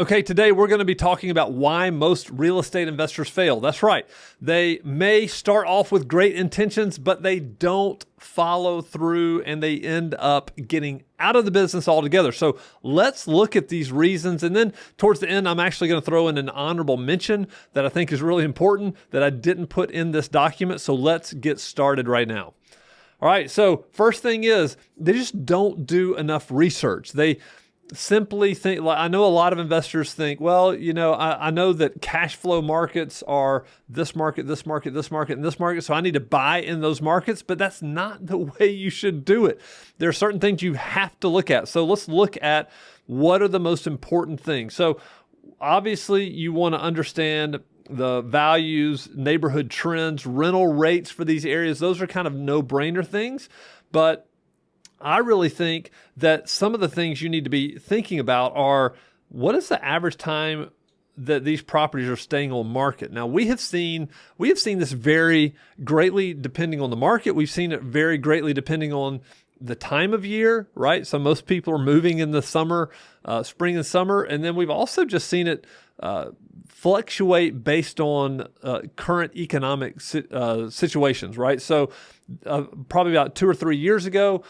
Okay, today we're going to be talking about why most real estate investors fail. That's right. They may start off with great intentions, but they don't follow through and they end up getting out of the business altogether. So let's look at these reasons. And then towards the end, I'm actually going to throw in an honorable mention that I think is really important that I didn't put in this document. So let's get started right now. All right, so first thing is they just don't do enough research. They simply think, I know a lot of investors think, well, I know that cash flow markets are this market, this market, this market, and this market, so I need to buy in those markets, but that's not the way you should do it. There are certain things you have to look at. So let's look at what are the most important things. So obviously you want to understand the values, neighborhood trends, rental rates for these areas. Those are kind of no-brainer things, but I really think that some of the things you need to be thinking about are what is the average time that these properties are staying on market. Now we have seen this vary greatly depending on the market. We've seen it vary greatly depending on the time of year, right? So most people are moving in the summer, spring and summer, and then we've also just seen it fluctuate based on current economic situations, right? So probably about 2 or 3 years ago,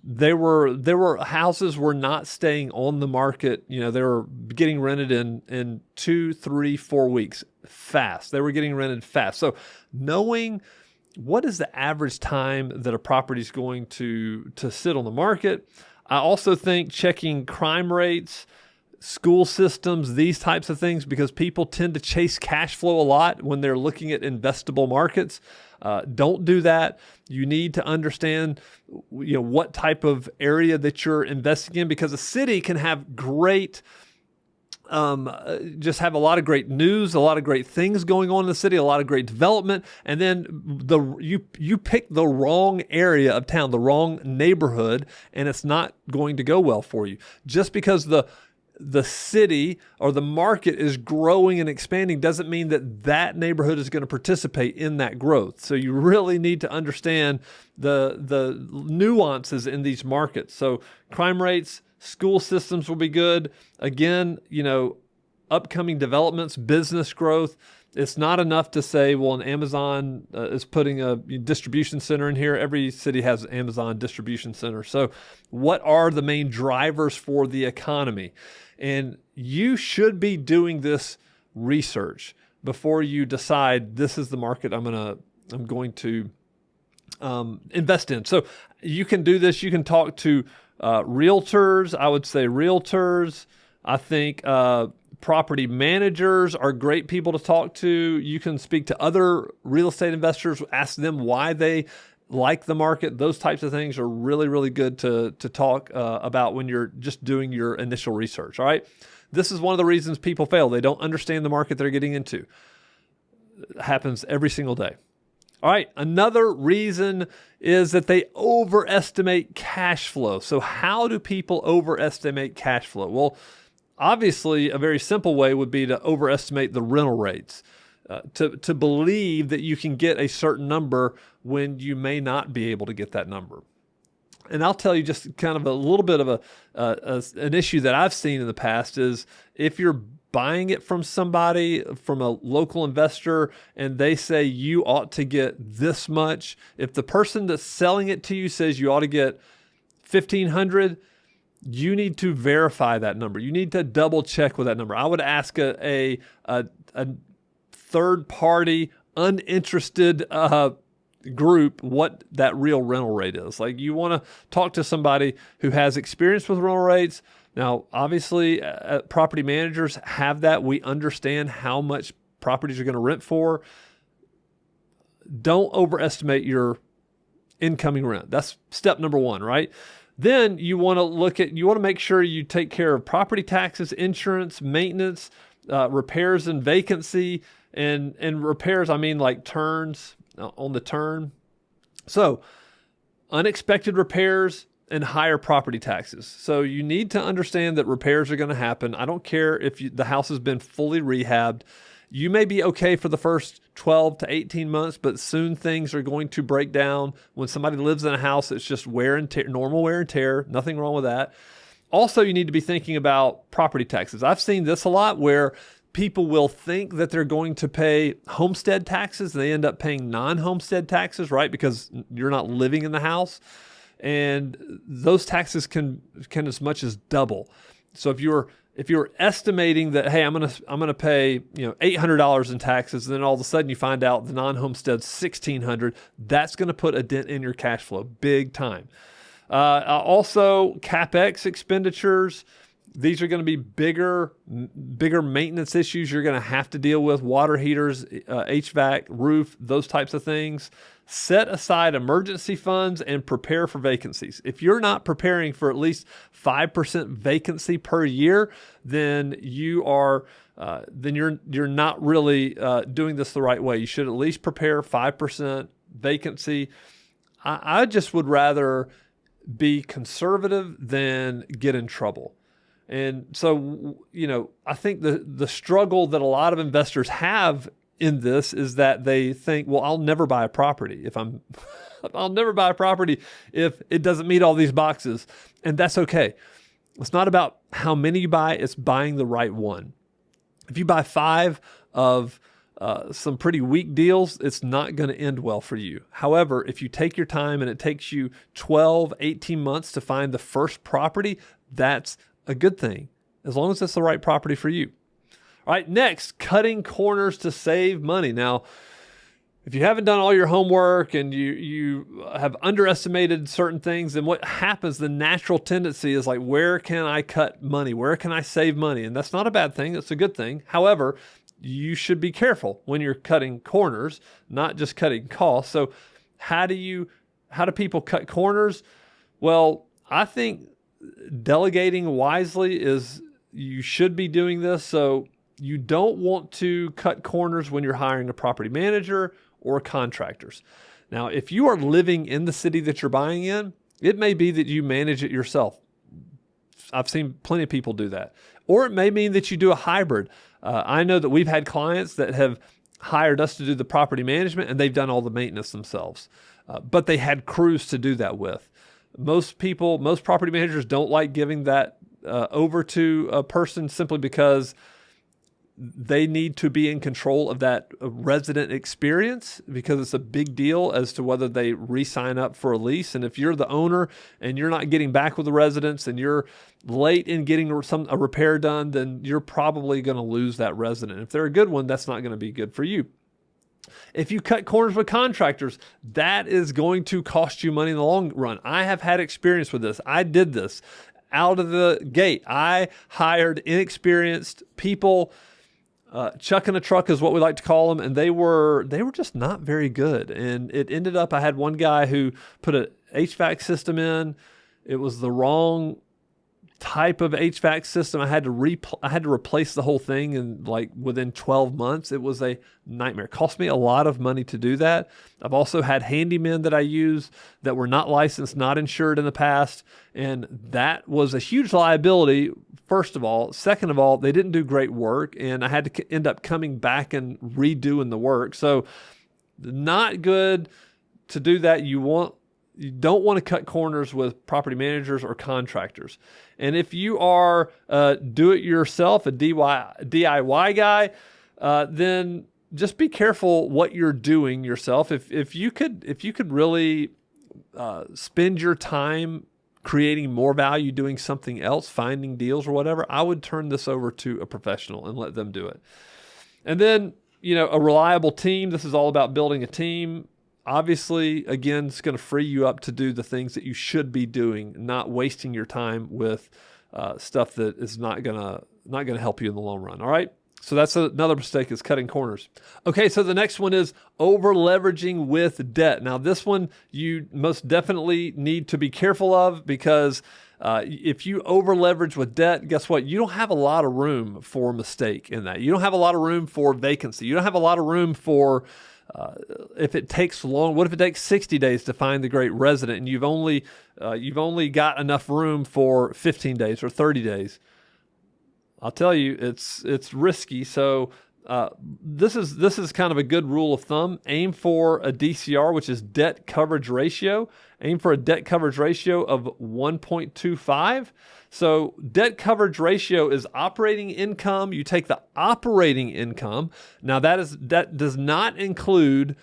there were houses were not staying on the market. They were getting rented in 2, 3, 4 weeks fast. They were getting rented fast. So knowing what is the average time that a property is going to sit on the market. I also think checking crime rates, school systems, these types of things, because people tend to chase cash flow a lot when they're looking at investable markets. Don't do that. You need to understand, what type of area that you're investing in, because a city can have great, just have a lot of great news, a lot of great things going on in the city, a lot of great development, and then you pick the wrong area of town, the wrong neighborhood, and it's not going to go well for you. Just because the city or the market is growing and expanding doesn't mean that neighborhood is going to participate in that growth. So you really need to understand the nuances in these markets. So crime rates, school systems will be good. Again, upcoming developments, business growth. It's not enough to say, well, an Amazon is putting a distribution center in here. Every city has an Amazon distribution center. So what are the main drivers for the economy? And you should be doing this research before you decide this is the market I'm going to invest in. So you can do this. You can talk to realtors. I would say realtors. I think property managers are great people to talk to. You can speak to other real estate investors, ask them why they like the market. Those types of things are really, really good to talk about when you're just doing your initial research. All right. This is one of the reasons people fail. They don't understand the market they're getting into. It happens every single day. All right. Another reason is that they overestimate cash flow. So how do people overestimate cash flow? Well, obviously, a very simple way would be to overestimate the rental rates, to believe that you can get a certain number when you may not be able to get that number. And I'll tell you just kind of a little bit of an issue that I've seen in the past is if you're buying it from somebody, from a local investor, and they say you ought to get this much, if the person that's selling it to you says you ought to get $1,500, you need to verify that number. You need to double check with that number. I would ask a third party, uninterested group what that real rental rate is. Like, you want to talk to somebody who has experience with rental rates. Now, obviously, property managers have that. We understand how much properties are going to rent for. Don't overestimate your incoming rent. That's step number one, right? Then you want to make sure you take care of property taxes, insurance, maintenance, repairs and vacancy, and repairs, I mean like turns on the turn. So unexpected repairs and higher property taxes. So you need to understand that repairs are going to happen. I don't care if the house has been fully rehabbed. You may be okay for the first 12 to 18 months, but soon things are going to break down. When somebody lives in a house, it's just wear and tear, normal wear and tear, nothing wrong with that. Also, you need to be thinking about property taxes. I've seen this a lot where people will think that they're going to pay homestead taxes and they end up paying non-homestead taxes, right? Because you're not living in the house. And those taxes can as much as double. So if you're estimating that, hey, I'm gonna pay $800 in taxes, and then all of a sudden you find out the non-homestead's $1,600, that's going to put a dent in your cash flow big time. Also, CapEx expenditures. These are going to be bigger maintenance issues you're going to have to deal with: water heaters, HVAC, roof, those types of things. Set aside emergency funds and prepare for vacancies. If you're not preparing for at least 5% vacancy per year, then you're not really doing this the right way. You should at least prepare 5% vacancy. I just would rather be conservative than get in trouble. And so, I think the struggle that a lot of investors have in this is that they think, well, I'll never buy a property I'll never buy a property if it doesn't meet all these boxes. And that's okay. It's not about how many you buy, it's buying the right one. If you buy 5 of some pretty weak deals, it's not going to end well for you. However, if you take your time and it takes you 12, 18 months to find the first property, that's a good thing, as long as it's the right property for you. All right, next, cutting corners to save money. Now, if you haven't done all your homework and you have underestimated certain things, then what happens, the natural tendency is like, where can I cut money? Where can I save money? And that's not a bad thing. It's a good thing. However, you should be careful when you're cutting corners, not just cutting costs. So how do people cut corners? Well, I think delegating wisely you should be doing this. So you don't want to cut corners when you're hiring a property manager or contractors. Now, if you are living in the city that you're buying in, it may be that you manage it yourself. I've seen plenty of people do that. Or it may mean that you do a hybrid. I know that we've had clients that have hired us to do the property management and they've done all the maintenance themselves. But they had crews to do that with. Most property managers don't like giving that over to a person simply because they need to be in control of that resident experience, because it's a big deal as to whether they re-sign up for a lease. And if you're the owner and you're not getting back with the residents and you're late in getting a repair done, then you're probably going to lose that resident. If they're a good one, that's not going to be good for you. If you cut corners with contractors, that is going to cost you money in the long run. I have had experience with this. I did this out of the gate. I hired inexperienced people. Chuck in a truck is what we like to call them, and they were just not very good. And it ended up, I had one guy who put an HVAC system in. It was the wrong type of HVAC system. I had to replace the whole thing in within 12 months. It was a nightmare. It cost me a lot of money to do that. I've also had handymen that I use that were not licensed, not insured in the past, and that was a huge liability. First of all. Second of all, they didn't do great work, and I had to end up coming back and redoing the work. So not good to do that. You don't want to cut corners with property managers or contractors. And if you are do-it-yourself, a DIY guy, then just be careful what you're doing yourself. If you could really spend your time creating more value doing something else, finding deals or whatever, I would turn this over to a professional and let them do it. And then, a reliable team. This is all about building a team. Obviously, again, it's going to free you up to do the things that you should be doing, not wasting your time with stuff that is not gonna help you in the long run. All right. So that's another mistake, is cutting corners. Okay, so the next one is over-leveraging with debt. Now, this one you most definitely need to be careful of, because if you over-leverage with debt, guess what? You don't have a lot of room for mistake in that. You don't have a lot of room for vacancy. You don't have a lot of room for if it takes long. What if it takes 60 days to find the great resident, and you've only got enough room for 15 days or 30 days? I'll tell you, it's risky. So This is kind of a good rule of thumb. Aim for a DCR, which is debt coverage ratio. Aim for a debt coverage ratio of 1.25. So debt coverage ratio is operating income. You take the operating income. Now that does not include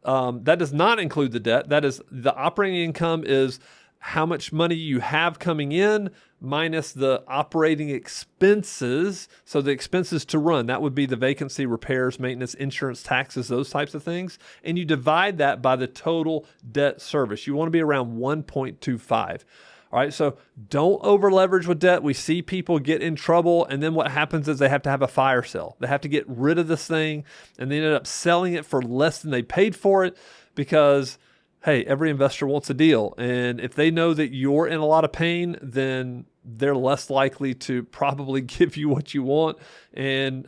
the debt. That is, the operating income is how much money you have coming in minus the operating expenses. So the expenses to run, that would be the vacancy, repairs, maintenance, insurance, taxes, those types of things. And you divide that by the total debt service. You want to be around 1.25. All right, so don't over leverage with debt. We see people get in trouble, and then what happens is they have to have a fire sale. They have to get rid of this thing, and they end up selling it for less than they paid for it because, hey, every investor wants a deal. And if they know that you're in a lot of pain, then they're less likely to probably give you what you want. And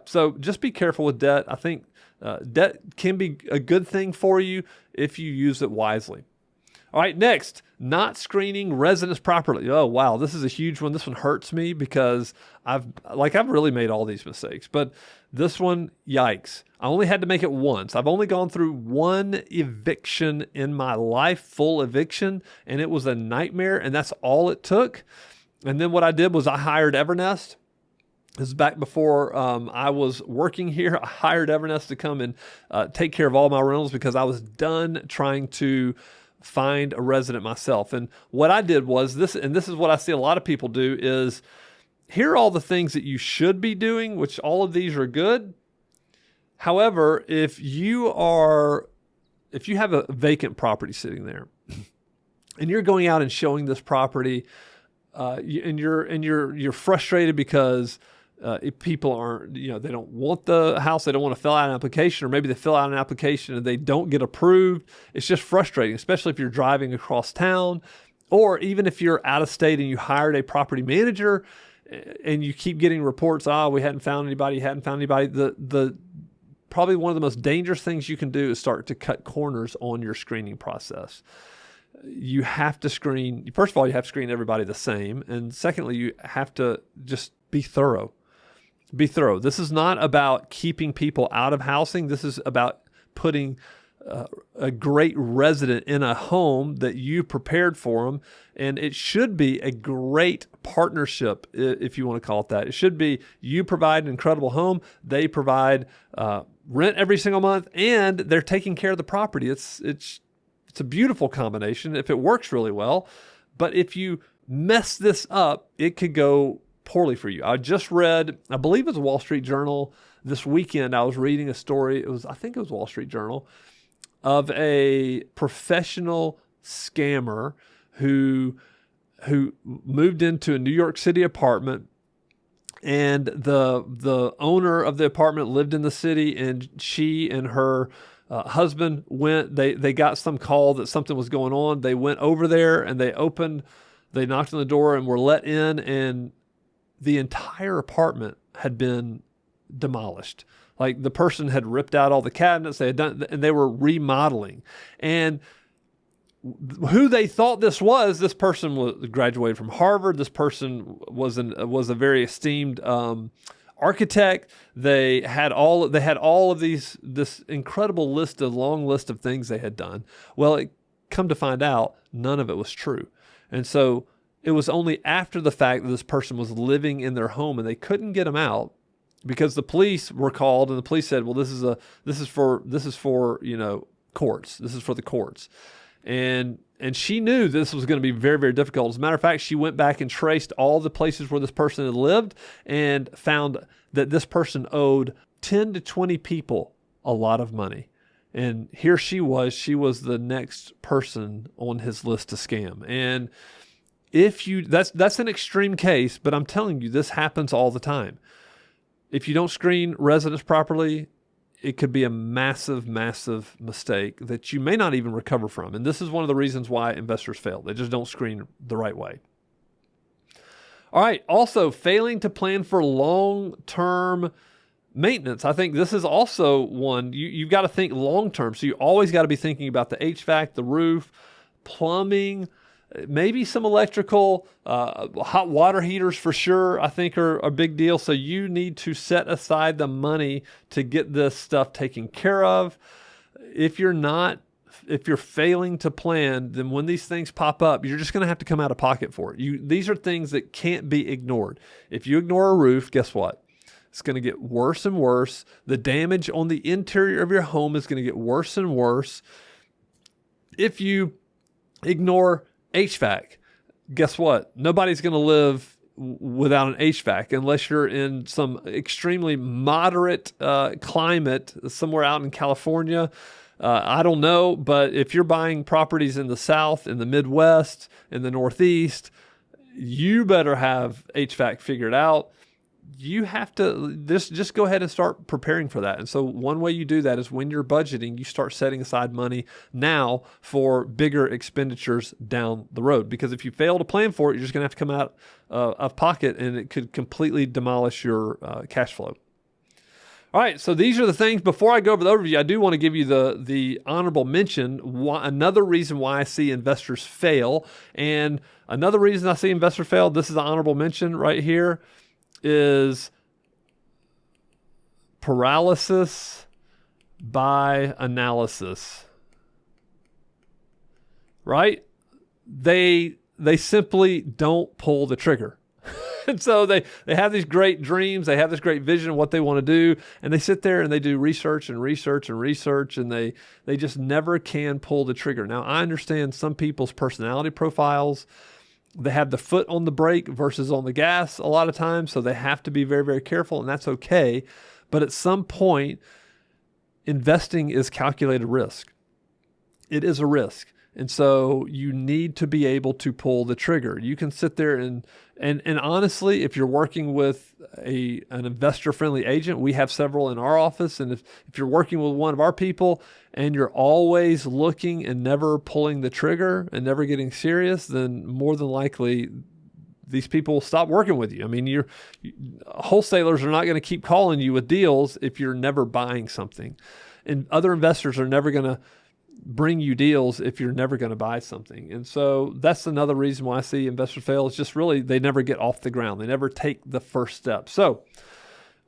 so just be careful with debt. I think debt can be a good thing for you if you use it wisely. All right, next, not screening residents properly. Oh, wow, this is a huge one. This one hurts me because I've really made all these mistakes. But this one, yikes. I only had to make it once. I've only gone through one eviction in my life, full eviction, and it was a nightmare, and that's all it took. And then what I did was I hired Evernest. This is back before I was working here. I hired Evernest to come and take care of all my rentals because I was done trying to find a resident myself. And what I did was this, and this is what I see a lot of people do, is here are all the things that you should be doing, which all of these are good. However, if you have a vacant property sitting there and you're going out and showing this property, and you're frustrated because if people aren't, they don't want the house, they don't want to fill out an application, or maybe they fill out an application and they don't get approved. It's just frustrating, especially if you're driving across town, or even if you're out of state and you hired a property manager and you keep getting reports, we hadn't found anybody. The probably one of the most dangerous things you can do is start to cut corners on your screening process. You have to screen, first of all, you have to screen everybody the same. And secondly, you have to just be thorough. Be thorough. This is not about keeping people out of housing. This is about putting a great resident in a home that you prepared for them. And it should be a great partnership, if you want to call it that. It should be you provide an incredible home. They provide rent every single month, and they're taking care of the property. It's a beautiful combination if it works really well. But if you mess this up, it could go poorly for you. I just read, I believe it was a Wall Street Journal this weekend. I was reading a story. I think it was Wall Street Journal, of a professional scammer who moved into a New York City apartment, and the owner of the apartment lived in the city, and she and her husband went, they got some call that something was going on. They went over there and they knocked on the door and were let in, and the entire apartment had been demolished. Like, the person had ripped out all the cabinets they had done, and they were remodeling. And who they thought this person graduated from Harvard. This person was a very esteemed architect. They had all of this incredible long list of things they had done. Well, it come to find out, none of it was true. And so it was only after the fact that this person was living in their home, and they couldn't get him out because the police were called, and the police said, well, this is for courts. This is for the courts. And she knew this was going to be very, very difficult. As a matter of fact, she went back and traced all the places where this person had lived and found that this person owed 10 to 20 people a lot of money. And here she was the next person on his list to scam. And that's an extreme case, but I'm telling you, this happens all the time. If you don't screen residents properly, it could be a massive, massive mistake that you may not even recover from. And this is one of the reasons why investors fail. They just don't screen the right way. All right. Also, failing to plan for long-term maintenance. I think this is also one. You've got to think long-term. So you always got to be thinking about the HVAC, the roof, plumbing, maybe some electrical, hot water heaters for sure, I think are a big deal. So you need to set aside the money to get this stuff taken care of. If you're failing to plan, then when these things pop up, you're just going to have to come out of pocket for it. These are things that can't be ignored. If you ignore a roof, guess what? It's going to get worse and worse. The damage on the interior of your home is going to get worse and worse. If you ignore HVAC, guess what? Nobody's going to live without an HVAC unless you're in some extremely moderate climate somewhere out in California. I don't know, but if you're buying properties in the South, in the Midwest, in the Northeast, you better have HVAC figured out. You have to just go ahead and start preparing for that. And so one way you do that is when you're budgeting, you start setting aside money now for bigger expenditures down the road. Because if you fail to plan for it, you're just going to have to come out of pocket, and it could completely demolish your cash flow. All right, so these are the things. Before I go over the overview, I do want to give you the honorable mention. Another reason why I see investors fail, and another reason I see investors fail, this is an honorable mention right here, is paralysis by analysis. Right? They simply don't pull the trigger. And so they have these great dreams, they have this great vision of what they want to do, and they sit there and they do research and research and research, and they just never can pull the trigger. Now, I understand some people's personality profiles, they have the foot on the brake versus on the gas a lot of times, so they have to be very, very careful, and that's okay. But at some point, investing is calculated risk. It is a risk. And so you need to be able to pull the trigger. You can sit there and honestly, if you're working with an investor-friendly agent, we have several in our office. And if you're working with one of our people and you're always looking and never pulling the trigger and never getting serious, then more than likely these people will stop working with you. I mean, wholesalers are not going to keep calling you with deals if you're never buying something. And other investors are never going to bring you deals if you're never going to buy something. And so that's another reason why I see investors fail. It's just really they never get off the ground. They never take the first step. So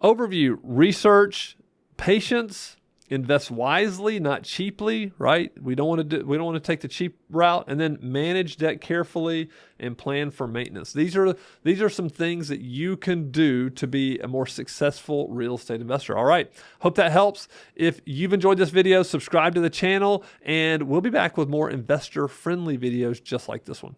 overview, research, patience, invest wisely, not cheaply, right? We don't want to take the cheap route, and then manage debt carefully and plan for maintenance. These are some things that you can do to be a more successful real estate investor. All right. Hope that helps. If you've enjoyed this video, subscribe to the channel, and we'll be back with more investor friendly videos just like this one.